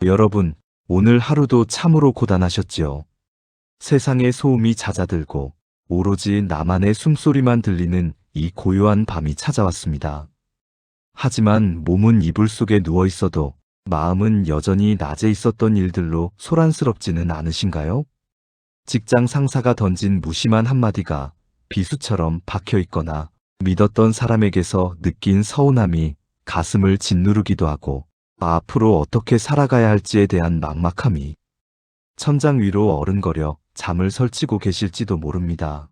여러분, 오늘 하루도 참으로 고단하셨지요. 세상의 소음이 잦아들고 오로지 나만의 숨소리만 들리는 이 고요한 밤이 찾아왔습니다. 하지만 몸은 이불 속에 누워 있어도 마음은 여전히 낮에 있었던 일들로 소란스럽지는 않으신가요? 직장 상사가 던진 무심한 한마디가 비수처럼 박혀 있거나 믿었던 사람에게서 느낀 서운함이 가슴을 짓누르기도 하고 앞으로 어떻게 살아가야 할지에 대한 막막함이 천장 위로 어른거려 잠을 설치고 계실지도 모릅니다.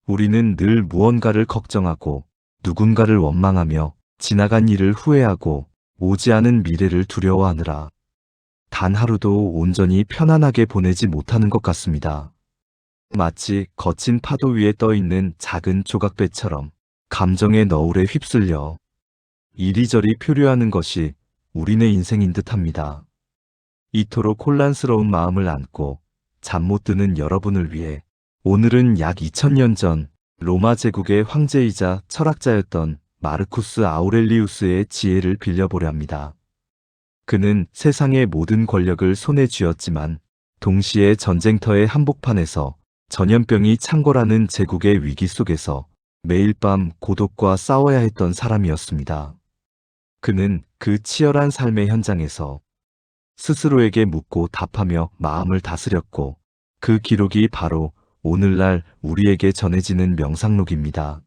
우리는 늘 무언가를 걱정하고 누군가를 원망하며 지나간 일을 후회하고 오지 않은 미래를 두려워하느라 단 하루도 온전히 편안하게 보내지 못하는 것 같습니다. 마치 거친 파도 위에 떠있는 작은 조각배처럼 감정의 너울에 휩쓸려 이리저리 표류하는 것이 우리네 인생인 듯합니다. 이토록 혼란스러운 마음을 안고 잠 못 드는 여러분을 위해 오늘은 약 2000년 전 로마 제국의 황제이자 철학자였던 마르쿠스 아우렐리우스의 지혜를 빌려보려 합니다. 그는 세상의 모든 권력을 손에 쥐었지만 동시에 전쟁터의 한복판에서 전염병이 창궐하는 제국의 위기 속에서 매일 밤 고독과 싸워야 했던 사람이었습니다. 그는 그 치열한 삶의 현장에서 스스로에게 묻고 답하며 마음을 다스렸고 그 기록이 바로 오늘날 우리에게 전해지는 명상록입니다.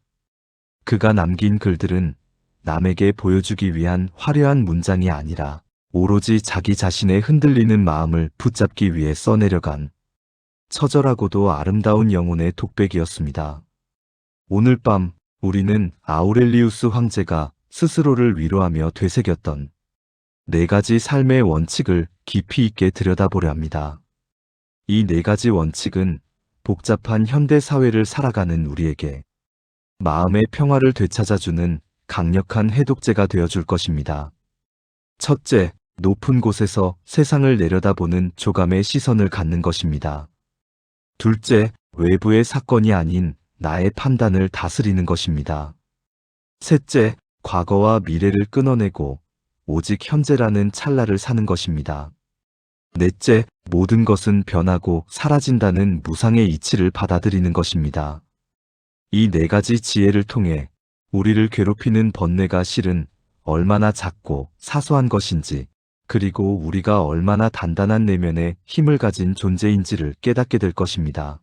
그가 남긴 글들은 남에게 보여주기 위한 화려한 문장이 아니라 오로지 자기 자신의 흔들리는 마음을 붙잡기 위해 써내려간 처절하고도 아름다운 영혼의 독백이었습니다. 오늘 밤 우리는 아우렐리우스 황제가 스스로를 위로하며 되새겼던 4가지 삶의 원칙을 깊이 있게 들여다보려 합니다. 이 4가지 원칙은 복잡한 현대 사회를 살아가는 우리에게 마음의 평화를 되찾아주는 강력한 해독제가 되어줄 것입니다. 첫째, 높은 곳에서 세상을 내려다보는 조감의 시선을 갖는 것입니다. 둘째, 외부의 사건이 아닌 나의 판단을 다스리는 것입니다. 셋째, 과거와 미래를 끊어내고 오직 현재라는 찰나를 사는 것입니다. 넷째, 모든 것은 변하고 사라진다는 무상의 이치를 받아들이는 것입니다. 이 4가지 지혜를 통해 우리를 괴롭히는 번뇌가 실은 얼마나 작고 사소한 것인지, 그리고 우리가 얼마나 단단한 내면의 힘을 가진 존재인지를 깨닫게 될 것입니다.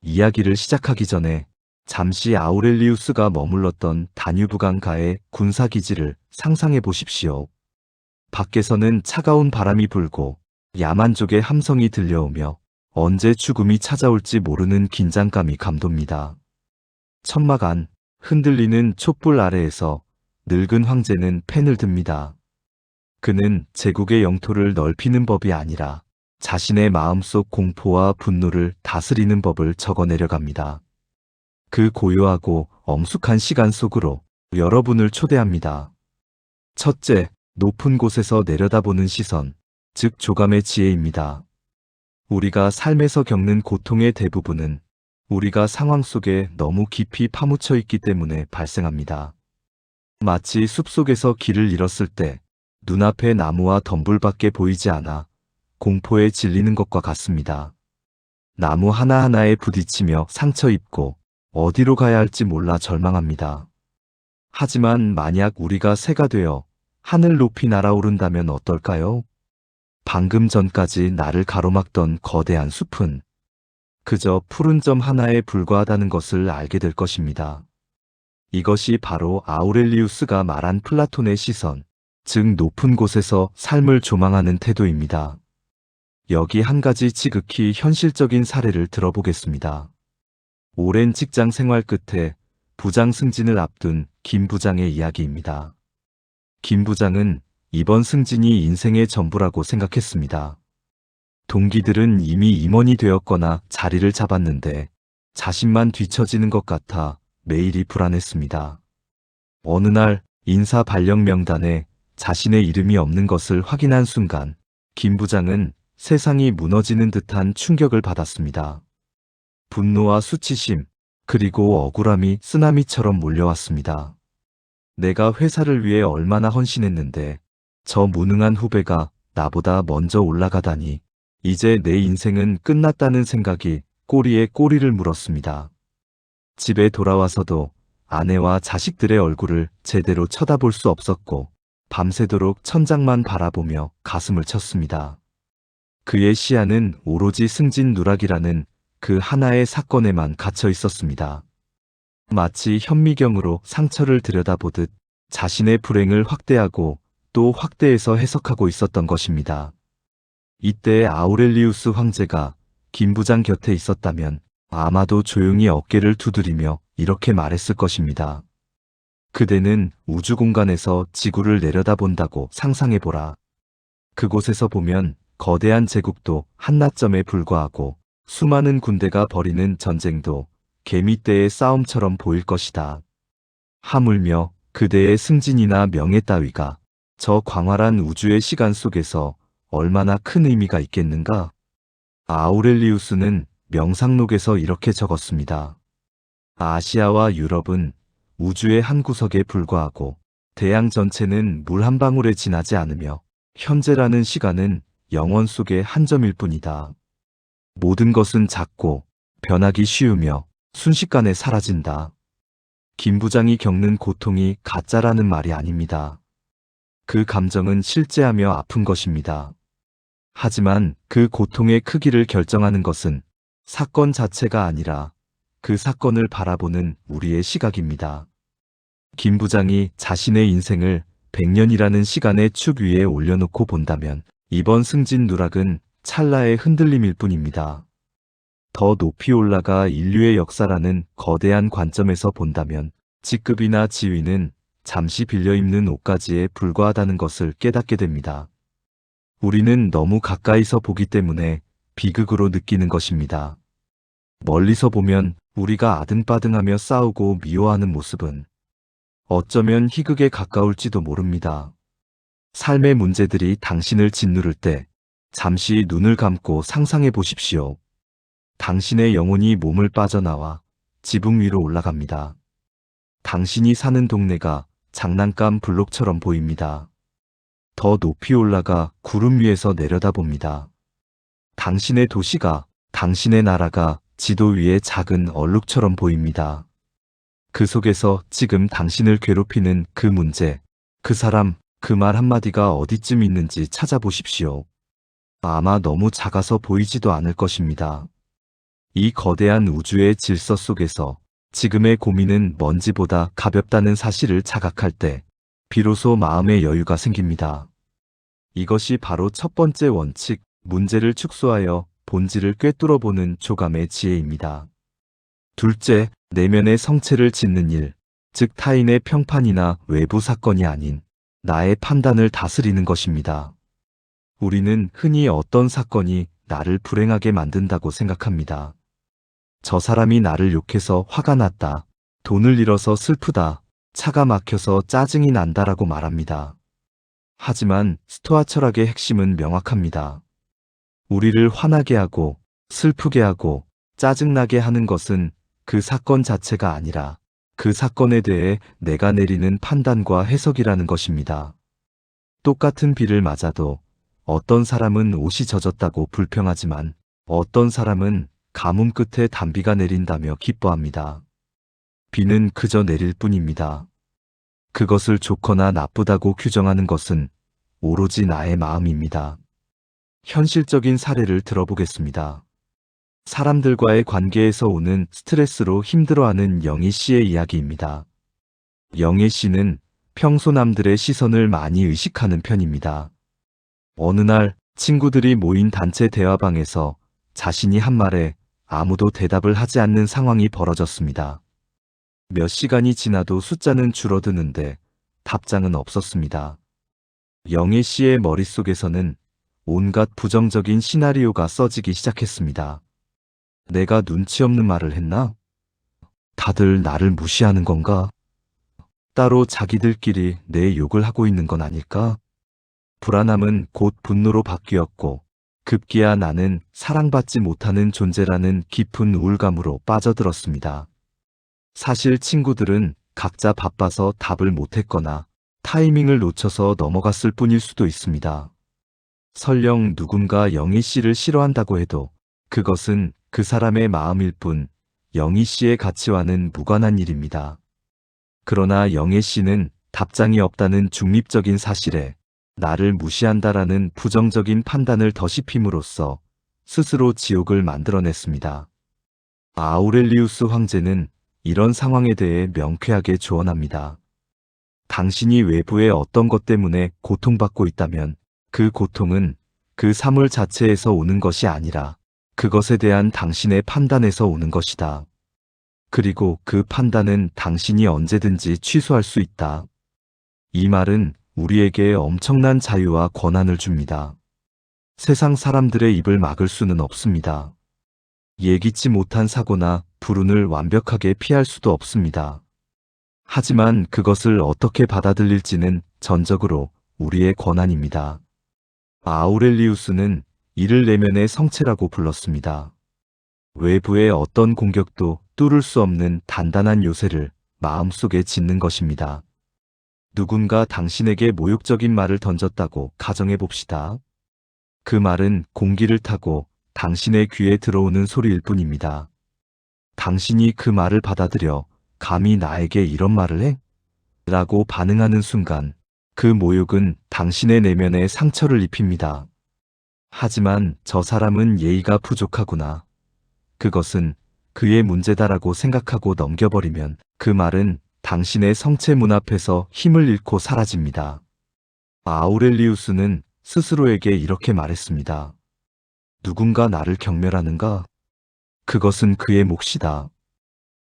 이야기를 시작하기 전에 잠시 아우렐리우스가 머물렀던 다뉴브강 가의 군사기지를 상상해 보십시오. 밖에서는 차가운 바람이 불고 야만족의 함성이 들려오며 언제 죽음이 찾아올지 모르는 긴장감이 감돕니다. 천막 안 흔들리는 촛불 아래에서 늙은 황제는 펜을 듭니다. 그는 제국의 영토를 넓히는 법이 아니라 자신의 마음속 공포와 분노를 다스리는 법을 적어내려갑니다. 그 고요하고 엄숙한 시간 속으로 여러분을 초대합니다. 첫째, 높은 곳에서 내려다보는 시선, 즉 조감의 지혜입니다. 우리가 삶에서 겪는 고통의 대부분은 우리가 상황 속에 너무 깊이 파묻혀 있기 때문에 발생합니다. 마치 숲속에서 길을 잃었을 때 눈앞에 나무와 덤불밖에 보이지 않아 공포에 질리는 것과 같습니다. 나무 하나하나에 부딪히며 상처 입고 어디로 가야 할지 몰라 절망합니다. 하지만 만약 우리가 새가 되어 하늘 높이 날아오른다면 어떨까요? 방금 전까지 나를 가로막던 거대한 숲은 그저 푸른 점 하나에 불과하다는 것을 알게 될 것입니다. 이것이 바로 아우렐리우스가 말한 플라톤의 시선, 즉 높은 곳에서 삶을 조망하는 태도입니다. 여기 한 가지 지극히 현실적인 사례를 들어보겠습니다. 오랜 직장 생활 끝에 부장 승진을 앞둔 김 부장의 이야기입니다. 김 부장은 이번 승진이 인생의 전부라고 생각했습니다. 동기들은 이미 임원이 되었거나 자리를 잡았는데 자신만 뒤처지는 것 같아 매일이 불안했습니다. 어느 날 인사 발령 명단에 자신의 이름이 없는 것을 확인한 순간 김 부장은 세상이 무너지는 듯한 충격을 받았습니다. 분노와 수치심, 그리고 억울함이 쓰나미처럼 몰려왔습니다. 내가 회사를 위해 얼마나 헌신했는데 저 무능한 후배가 나보다 먼저 올라가다니. 이제 내 인생은 끝났다는 생각이 꼬리에 꼬리를 물었습니다. 집에 돌아와서도 아내와 자식들의 얼굴을 제대로 쳐다볼 수 없었고 밤새도록 천장만 바라보며 가슴을 쳤습니다. 그의 시야는 오로지 승진 누락이라는 그 하나의 사건에만 갇혀 있었습니다. 마치 현미경으로 상처를 들여다보듯 자신의 불행을 확대하고 또 확대해서 해석하고 있었던 것입니다. 이때 아우렐리우스 황제가 김 부장 곁에 있었다면 아마도 조용히 어깨를 두드리며 이렇게 말했을 것입니다. 그대는 우주 공간에서 지구를 내려다본다고 상상해보라. 그곳에서 보면 거대한 제국도 한낱점에 불과하고 수많은 군대가 벌이는 전쟁도 개미떼의 싸움처럼 보일 것이다. 하물며 그대의 승진이나 명예 따위가 저 광활한 우주의 시간 속에서 얼마나 큰 의미가 있겠는가? 아우렐리우스는 명상록에서 이렇게 적었습니다. 아시아와 유럽은 우주의 한 구석에 불과하고 대양 전체는 물 한 방울에 지나지 않으며 현재라는 시간은 영원 속의 한 점일 뿐이다. 모든 것은 작고 변하기 쉬우며 순식간에 사라진다. 김 부장이 겪는 고통이 가짜라는 말이 아닙니다. 그 감정은 실제하며 아픈 것입니다. 하지만 그 고통의 크기를 결정하는 것은 사건 자체가 아니라 그 사건을 바라보는 우리의 시각입니다. 김 부장이 자신의 인생을 100년이라는 시간의 축 위에 올려놓고 본다면 이번 승진 누락은 찰나의 흔들림일 뿐입니다. 더 높이 올라가 인류의 역사라는 거대한 관점에서 본다면 직급이나 지위는 잠시 빌려 입는 옷가지에 불과하다는 것을 깨닫게 됩니다. 우리는 너무 가까이서 보기 때문에 비극으로 느끼는 것입니다. 멀리서 보면 우리가 아등바등하며 싸우고 미워하는 모습은 어쩌면 희극에 가까울지도 모릅니다. 삶의 문제들이 당신을 짓누를 때 잠시 눈을 감고 상상해 보십시오. 당신의 영혼이 몸을 빠져나와 지붕 위로 올라갑니다. 당신이 사는 동네가 장난감 블록처럼 보입니다. 더 높이 올라가 구름 위에서 내려다봅니다. 당신의 도시가, 당신의 나라가 지도 위에 작은 얼룩처럼 보입니다. 그 속에서 지금 당신을 괴롭히는 그 문제, 그 사람, 그 말 한마디가 어디쯤 있는지 찾아보십시오. 아마 너무 작아서 보이지도 않을 것입니다. 이 거대한 우주의 질서 속에서 지금의 고민은 먼지보다 가볍다는 사실을 자각할 때 비로소 마음의 여유가 생깁니다. 이것이 바로 첫 번째 원칙, 문제를 축소하여 본질을 꿰뚫어보는 조감의 지혜입니다. 둘째, 내면의 성체를 짓는 일, 즉 타인의 평판이나 외부 사건이 아닌 나의 판단을 다스리는 것입니다. 우리는 흔히 어떤 사건이 나를 불행하게 만든다고 생각합니다. 저 사람이 나를 욕해서 화가 났다, 돈을 잃어서 슬프다, 차가 막혀서 짜증이 난다라고 말합니다. 하지만 스토아 철학의 핵심은 명확합니다. 우리를 화나게 하고 슬프게 하고 짜증나게 하는 것은 그 사건 자체가 아니라 그 사건에 대해 내가 내리는 판단과 해석이라는 것입니다. 똑같은 비를 맞아도 어떤 사람은 옷이 젖었다고 불평하지만 어떤 사람은 가뭄 끝에 단비가 내린다며 기뻐합니다. 비는 그저 내릴 뿐입니다. 그것을 좋거나 나쁘다고 규정하는 것은 오로지 나의 마음입니다. 현실적인 사례를 들어보겠습니다. 사람들과의 관계에서 오는 스트레스로 힘들어하는 영희 씨의 이야기입니다. 영희 씨는 평소 남들의 시선을 많이 의식하는 편입니다. 어느 날 친구들이 모인 단체 대화방에서 자신이 한 말에 아무도 대답을 하지 않는 상황이 벌어졌습니다. 몇 시간이 지나도 숫자는 줄어드는데 답장은 없었습니다. 영희 씨의 머릿속에서는 온갖 부정적인 시나리오가 써지기 시작했습니다. 내가 눈치 없는 말을 했나? 다들 나를 무시하는 건가? 따로 자기들끼리 내 욕을 하고 있는 건 아닐까? 불안함은 곧 분노로 바뀌었고 급기야 나는 사랑받지 못하는 존재라는 깊은 우울감으로 빠져들었습니다. 사실 친구들은 각자 바빠서 답을 못했거나 타이밍을 놓쳐서 넘어갔을 뿐일 수도 있습니다. 설령 누군가 영희 씨를 싫어한다고 해도 그것은 그 사람의 마음일 뿐 영희 씨의 가치와는 무관한 일입니다. 그러나 영애 씨는 답장이 없다는 중립적인 사실에 나를 무시한다라는 부정적인 판단을 덧입힘으로써 스스로 지옥을 만들어냈습니다. 아우렐리우스 황제는 이런 상황에 대해 명쾌하게 조언합니다. 당신이 외부의 어떤 것 때문에 고통받고 있다면 그 고통은 그 사물 자체에서 오는 것이 아니라 그것에 대한 당신의 판단에서 오는 것이다. 그리고 그 판단은 당신이 언제든지 취소할 수 있다. 이 말은 우리에게 엄청난 자유와 권한을 줍니다. 세상 사람들의 입을 막을 수는 없습니다. 예기치 못한 사고나 불운을 완벽하게 피할 수도 없습니다. 하지만 그것을 어떻게 받아들일지는 전적으로 우리의 권한입니다. 아우렐리우스는 이를 내면의 성체라고 불렀습니다. 외부의 어떤 공격도 뚫을 수 없는 단단한 요새를 마음속에 짓는 것입니다. 누군가 당신에게 모욕적인 말을 던졌다고 가정해 봅시다. 그 말은 공기를 타고 당신의 귀에 들어오는 소리일 뿐입니다. 당신이 그 말을 받아들여 감히 나에게 이런 말을 해? 라고 반응하는 순간 그 모욕은 당신의 내면에 상처를 입힙니다. 하지만 저 사람은 예의가 부족하구나. 그것은 그의 문제다라고 생각하고 넘겨버리면 그 말은 당신의 성체 문 앞에서 힘을 잃고 사라집니다. 아우렐리우스는 스스로에게 이렇게 말했습니다. 누군가 나를 경멸하는가? 그것은 그의 몫이다.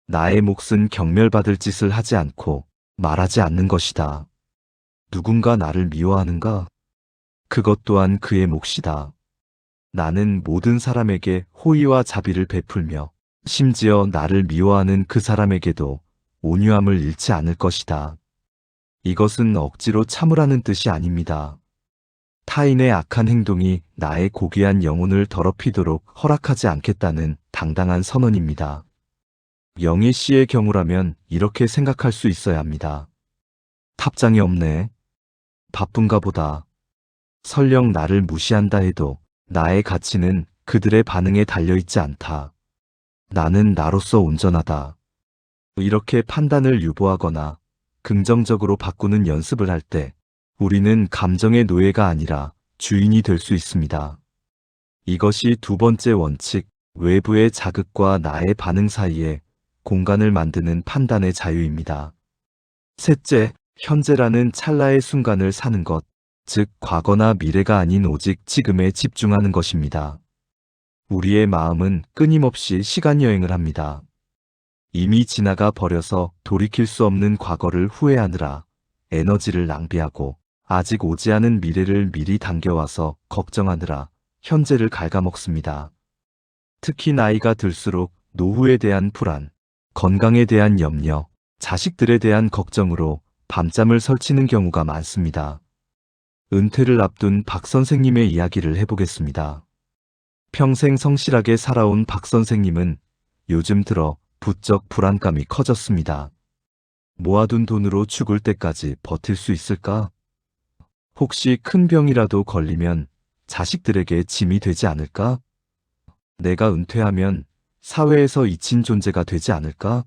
나의 몫은 경멸받을 짓을 하지 않고 말하지 않는 것이다. 누군가 나를 미워하는가? 그것 또한 그의 몫이다. 나는 모든 사람에게 호의와 자비를 베풀며 심지어 나를 미워하는 그 사람에게도 온유함을 잃지 않을 것이다. 이것은 억지로 참으라는 뜻이 아닙니다. 타인의 악한 행동이 나의 고귀한 영혼을 더럽히도록 허락하지 않겠다는 당당한 선언입니다. 영애 씨의 경우라면 이렇게 생각할 수 있어야 합니다. 탑장이 없네. 바쁜가 보다. 설령 나를 무시한다 해도 나의 가치는 그들의 반응에 달려있지 않다. 나는 나로서 온전하다. 이렇게 판단을 유보하거나 긍정적으로 바꾸는 연습을 할 때 우리는 감정의 노예가 아니라 주인이 될 수 있습니다. 이것이 두 번째 원칙, 외부의 자극과 나의 반응 사이에 공간을 만드는 판단의 자유입니다. 셋째, 현재라는 찰나의 순간을 사는 것, 즉 과거나 미래가 아닌 오직 지금에 집중하는 것입니다. 우리의 마음은 끊임없이 시간여행을 합니다. 이미 지나가 버려서 돌이킬 수 없는 과거를 후회하느라 에너지를 낭비하고 아직 오지 않은 미래를 미리 당겨와서 걱정하느라 현재를 갉아먹습니다. 특히 나이가 들수록 노후에 대한 불안, 건강에 대한 염려, 자식들에 대한 걱정으로 밤잠을 설치는 경우가 많습니다. 은퇴를 앞둔 박 선생님의 이야기를 해보겠습니다. 평생 성실하게 살아온 박 선생님은 요즘 들어 부쩍 불안감이 커졌습니다. 모아둔 돈으로 죽을 때까지 버틸 수 있을까? 혹시 큰 병이라도 걸리면 자식들에게 짐이 되지 않을까? 내가 은퇴하면 사회에서 잊힌 존재가 되지 않을까?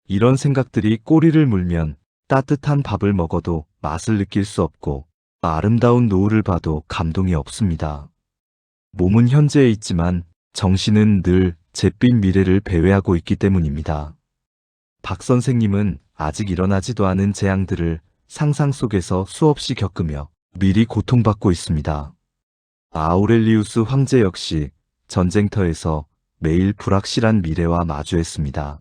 이런 생각들이 꼬리를 물면 따뜻한 밥을 먹어도 맛을 느낄 수 없고 아름다운 노을을 봐도 감동이 없습니다. 몸은 현재에 있지만 정신은 늘 잿빛 미래를 배회하고 있기 때문입니다. 박 선생님은 아직 일어나지도 않은 재앙들을 상상 속에서 수없이 겪으며 미리 고통받고 있습니다. 아우렐리우스 황제 역시 전쟁터에서 매일 불확실한 미래와 마주했습니다.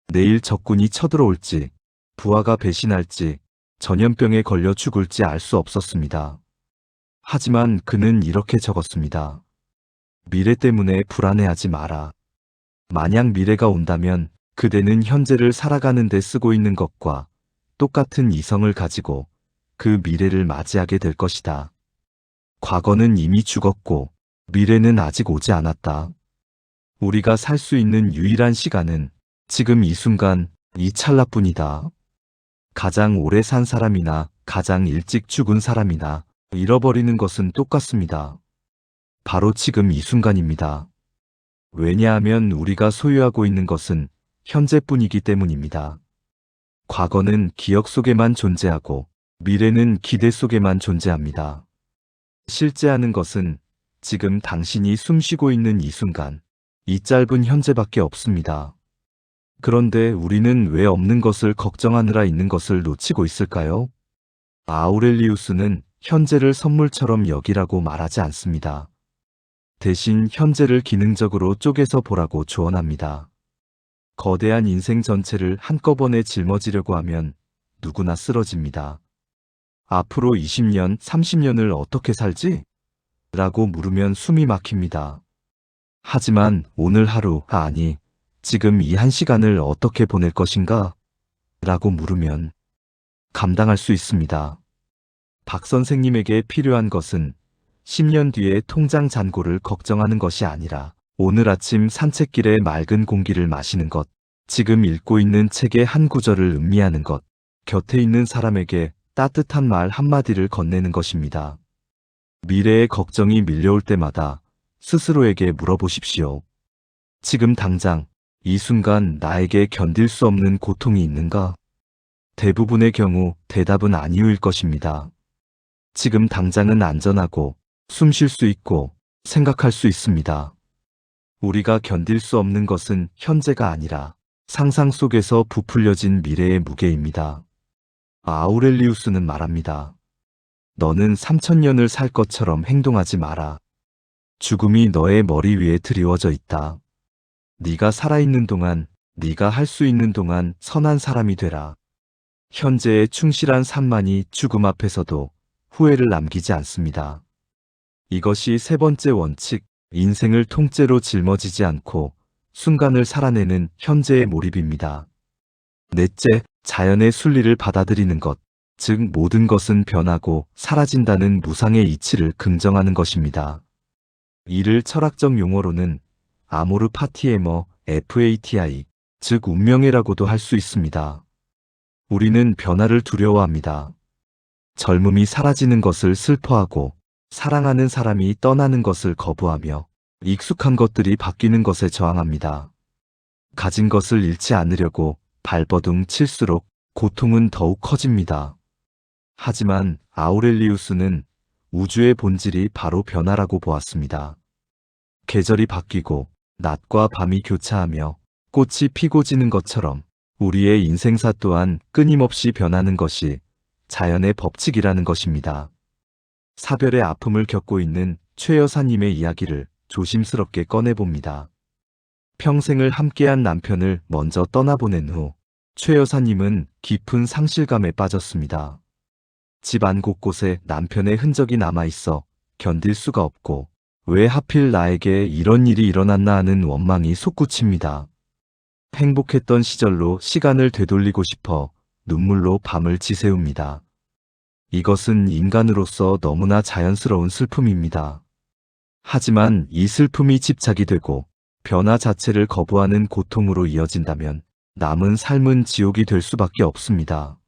내일 적군이 쳐들어올지, 부하가 배신할지, 전염병에 걸려 죽을지 알 수 없었습니다. 하지만 그는 이렇게 적었습니다. 미래 때문에 불안해하지 마라. 만약 미래가 온다면 그대는 현재를 살아가는 데 쓰고 있는 것과 똑같은 이성을 가지고 그 미래를 맞이하게 될 것이다. 과거는 이미 죽었고 미래는 아직 오지 않았다. 우리가 살 수 있는 유일한 시간은 지금 이 순간, 이 찰나뿐이다. 가장 오래 산 사람이나 가장 일찍 죽은 사람이나 잃어버리는 것은 똑같습니다. 바로 지금 이 순간입니다. 왜냐하면 우리가 소유하고 있는 것은 현재뿐이기 때문입니다. 과거는 기억 속에만 존재하고 미래는 기대 속에만 존재합니다. 실제하는 것은 지금 당신이 숨쉬고 있는 이 순간, 이 짧은 현재밖에 없습니다. 그런데 우리는 왜 없는 것을 걱정하느라 있는 것을 놓치고 있을까요? 아우렐리우스는 현재를 선물처럼 여기라고 말하지 않습니다. 대신 현재를 기능적으로 쪼개서 보라고 조언합니다. 거대한 인생 전체를 한꺼번에 짊어지려고 하면 누구나 쓰러집니다. 앞으로 20년, 30년을 어떻게 살지? 라고 물으면 숨이 막힙니다. 하지만 오늘 하루, 아니, 지금 이 한 시간을 어떻게 보낼 것인가? 라고 물으면 감당할 수 있습니다. 박 선생님에게 필요한 것은 10년 뒤에 통장 잔고를 걱정하는 것이 아니라 오늘 아침 산책길에 맑은 공기를 마시는 것, 지금 읽고 있는 책의 한 구절을 음미하는 것, 곁에 있는 사람에게 따뜻한 말 한마디를 건네는 것입니다. 미래의 걱정이 밀려올 때마다 스스로에게 물어보십시오. 지금 당장, 이 순간 나에게 견딜 수 없는 고통이 있는가? 대부분의 경우 대답은 아니오일 것입니다. 지금 당장은 안전하고 숨 쉴 수 있고 생각할 수 있습니다. 우리가 견딜 수 없는 것은 현재가 아니라 상상 속에서 부풀려진 미래의 무게입니다. 아우렐리우스는 말합니다. 너는 3000년을 살 것처럼 행동하지 마라. 죽음이 너의 머리 위에 드리워져 있다. 네가 살아있는 동안, 네가 할 수 있는 동안 선한 사람이 되라. 현재에 충실한 삶만이 죽음 앞에서도 후회를 남기지 않습니다. 이것이 세 번째 원칙, 인생을 통째로 짊어지지 않고 순간을 살아내는 현재의 몰입입니다. 넷째, 자연의 순리를 받아들이는 것, 즉 모든 것은 변하고 사라진다는 무상의 이치를 긍정하는 것입니다. 이를 철학적 용어로는 아모르 파티에머, FATI, 즉 운명이라고도 할 수 있습니다. 우리는 변화를 두려워합니다. 젊음이 사라지는 것을 슬퍼하고 사랑하는 사람이 떠나는 것을 거부하며 익숙한 것들이 바뀌는 것에 저항합니다. 가진 것을 잃지 않으려고 발버둥 칠수록 고통은 더욱 커집니다. 하지만 아우렐리우스는 우주의 본질이 바로 변화라고 보았습니다. 계절이 바뀌고 낮과 밤이 교차하며 꽃이 피고 지는 것처럼 우리의 인생사 또한 끊임없이 변하는 것이 자연의 법칙이라는 것입니다. 사별의 아픔을 겪고 있는 최 여사님의 이야기를 조심스럽게 꺼내봅니다. 평생을 함께한 남편을 먼저 떠나보낸 후 최 여사님은 깊은 상실감에 빠졌습니다. 집 안 곳곳에 남편의 흔적이 남아있어 견딜 수가 없고 왜 하필 나에게 이런 일이 일어났나 하는 원망이 솟구칩니다. 행복했던 시절로 시간을 되돌리고 싶어 눈물로 밤을 지새웁니다. 이것은 인간으로서 너무나 자연스러운 슬픔입니다. 하지만 이 슬픔이 집착이 되고 변화 자체를 거부하는 고통으로 이어진다면 남은 삶은 지옥이 될 수밖에 없습니다.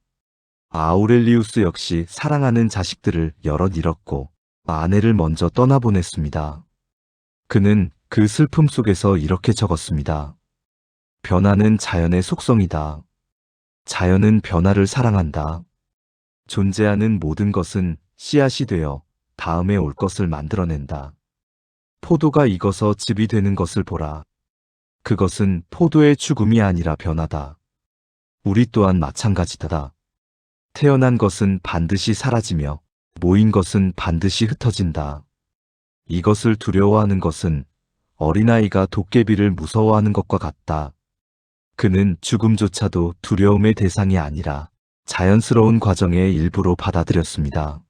아우렐리우스 역시 사랑하는 자식들을 여럿 잃었고 아내를 먼저 떠나보냈습니다. 그는 그 슬픔 속에서 이렇게 적었습니다. 변화는 자연의 속성이다. 자연은 변화를 사랑한다. 존재하는 모든 것은 씨앗이 되어 다음에 올 것을 만들어낸다. 포도가 익어서 즙이 되는 것을 보라. 그것은 포도의 죽음이 아니라 변화다. 우리 또한 마찬가지다. 태어난 것은 반드시 사라지며 모인 것은 반드시 흩어진다. 이것을 두려워하는 것은 어린아이가 도깨비를 무서워하는 것과 같다. 그는 죽음조차도 두려움의 대상이 아니라 자연스러운 과정의 일부로 받아들였습니다.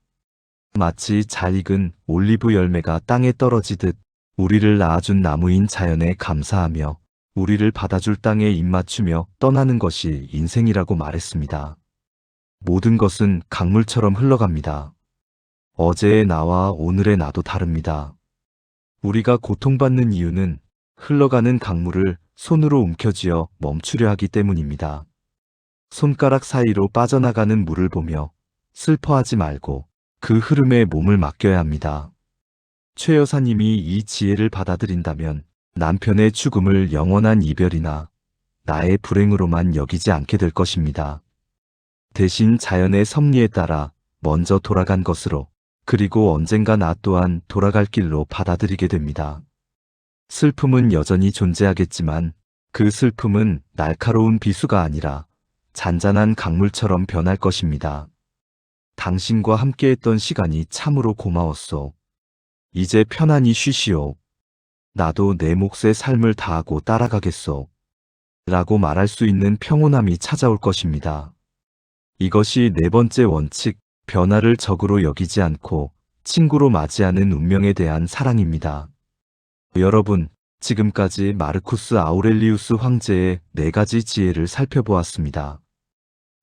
마치 잘 익은 올리브 열매가 땅에 떨어지듯 우리를 낳아준 나무인 자연에 감사하며 우리를 받아줄 땅에 입맞추며 떠나는 것이 인생이라고 말했습니다. 모든 것은 강물처럼 흘러갑니다. 어제의 나와 오늘의 나도 다릅니다. 우리가 고통받는 이유는 흘러가는 강물을 손으로 움켜쥐어 멈추려 하기 때문입니다. 손가락 사이로 빠져나가는 물을 보며 슬퍼하지 말고 그 흐름에 몸을 맡겨야 합니다. 최 여사님이 이 지혜를 받아들인다면 남편의 죽음을 영원한 이별이나 나의 불행으로만 여기지 않게 될 것입니다. 대신 자연의 섭리에 따라 먼저 돌아간 것으로, 그리고 언젠가 나 또한 돌아갈 길로 받아들이게 됩니다. 슬픔은 여전히 존재하겠지만 그 슬픔은 날카로운 비수가 아니라 잔잔한 강물처럼 변할 것입니다. 당신과 함께했던 시간이 참으로 고마웠소. 이제 편안히 쉬시오. 나도 내 몫의 삶을 다하고 따라가겠소. 라고 말할 수 있는 평온함이 찾아올 것입니다. 이것이 네 번째 원칙, 변화를 적으로 여기지 않고 친구로 맞이하는 운명에 대한 사랑입니다. 여러분, 지금까지 마르쿠스 아우렐리우스 황제의 4가지 지혜를 살펴보았습니다.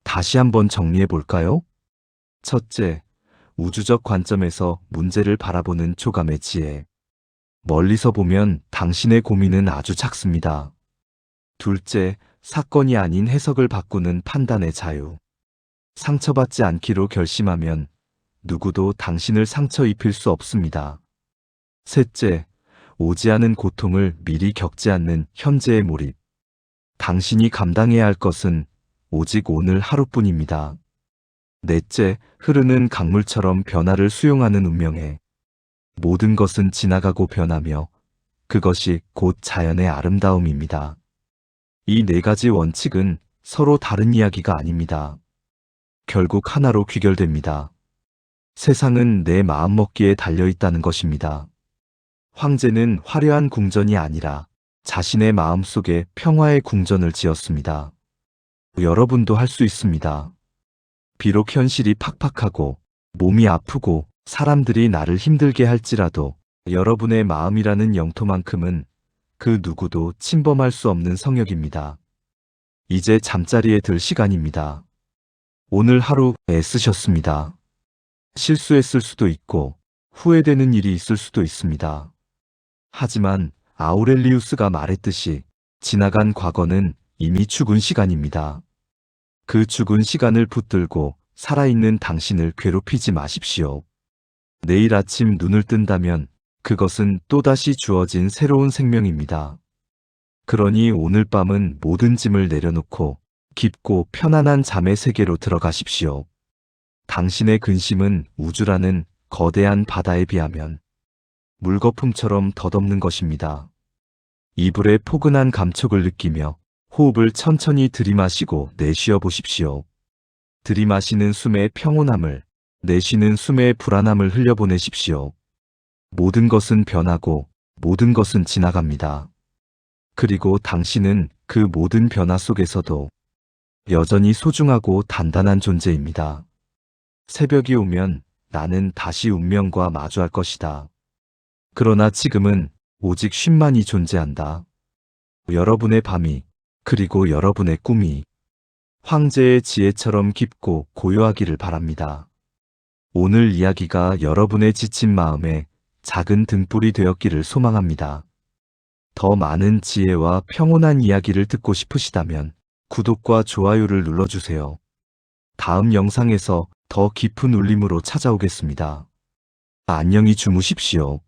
다시 한번 정리해 볼까요? 첫째, 우주적 관점에서 문제를 바라보는 초감의 지혜. 멀리서 보면 당신의 고민은 아주 작습니다. 둘째, 사건이 아닌 해석을 바꾸는 판단의 자유. 상처받지 않기로 결심하면 누구도 당신을 상처 입힐 수 없습니다. 셋째, 오지 않은 고통을 미리 겪지 않는 현재의 몰입. 당신이 감당해야 할 것은 오직 오늘 하루뿐입니다. 넷째, 흐르는 강물처럼 변화를 수용하는 운명에 모든 것은 지나가고 변하며 그것이 곧 자연의 아름다움입니다. 이 4가지 원칙은 서로 다른 이야기가 아닙니다. 결국 하나로 귀결됩니다. 세상은 내 마음먹기에 달려있다는 것입니다. 황제는 화려한 궁전이 아니라 자신의 마음속에 평화의 궁전을 지었습니다. 여러분도 할 수 있습니다. 비록 현실이 팍팍하고 몸이 아프고 사람들이 나를 힘들게 할지라도 여러분의 마음이라는 영토만큼은 그 누구도 침범할 수 없는 성역입니다. 이제 잠자리에 들 시간입니다. 오늘 하루 애쓰셨습니다. 실수했을 수도 있고 후회되는 일이 있을 수도 있습니다. 하지만 아우렐리우스가 말했듯이 지나간 과거는 이미 죽은 시간입니다. 그 죽은 시간을 붙들고 살아있는 당신을 괴롭히지 마십시오. 내일 아침 눈을 뜬다면 그것은 또다시 주어진 새로운 생명입니다. 그러니 오늘 밤은 모든 짐을 내려놓고 깊고 편안한 잠의 세계로 들어가십시오. 당신의 근심은 우주라는 거대한 바다에 비하면 물거품처럼 덧없는 것입니다. 이불의 포근한 감촉을 느끼며 호흡을 천천히 들이마시고 내쉬어 보십시오. 들이마시는 숨의 평온함을, 내쉬는 숨의 불안함을 흘려보내십시오. 모든 것은 변하고 모든 것은 지나갑니다. 그리고 당신은 그 모든 변화 속에서도 여전히 소중하고 단단한 존재입니다. 새벽이 오면 나는 다시 운명과 마주할 것이다. 그러나 지금은 오직 쉼만이 존재한다. 여러분의 밤이, 그리고 여러분의 꿈이 황제의 지혜처럼 깊고 고요하기를 바랍니다. 오늘 이야기가 여러분의 지친 마음에 작은 등불이 되었기를 소망합니다. 더 많은 지혜와 평온한 이야기를 듣고 싶으시다면 구독과 좋아요를 눌러주세요. 다음 영상에서 더 깊은 울림으로 찾아오겠습니다. 안녕히 주무십시오.